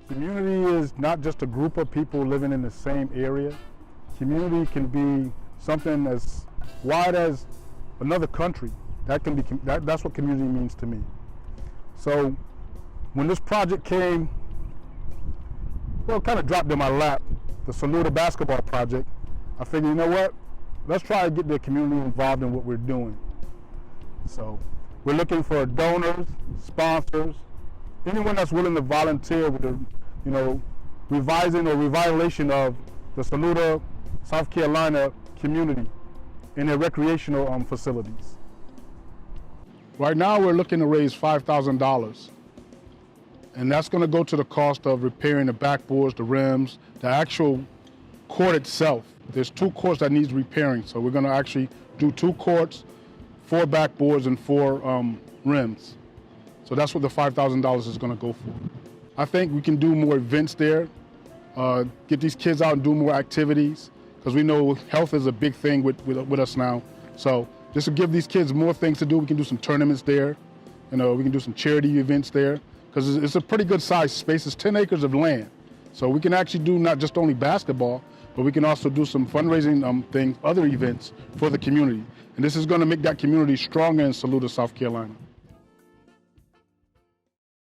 Community is not just a group of people living in the same area. Community can be something as wide as another country. That's what community means to me. So when this project came, well, kind of dropped in my lap, the Saluda basketball project, I figured, you know what? Let's try to get the community involved in what we're doing. So we're looking for donors, sponsors, anyone that's willing to volunteer with the, revising or revitalization of the Saluda, South Carolina community in their recreational facilities. Right now we're looking to raise $5,000, and that's going to go to the cost of repairing the backboards, the rims, the actual court itself. There's 2 courts that needs repairing, so we're going to actually do 2 courts, 4 backboards, and 4 rims. So that's what the $5,000 is going to go for. I think we can do more events there, get these kids out and do more activities, because we know health is a big thing with us now. So just to give these kids more things to do, we can do some tournaments there, we can do some charity events there, because it's a pretty good sized space. It's 10 acres of land. So we can actually do not just only basketball, but we can also do some fundraising things, other events for the community. And this is going to make that community stronger in Saluda, South Carolina.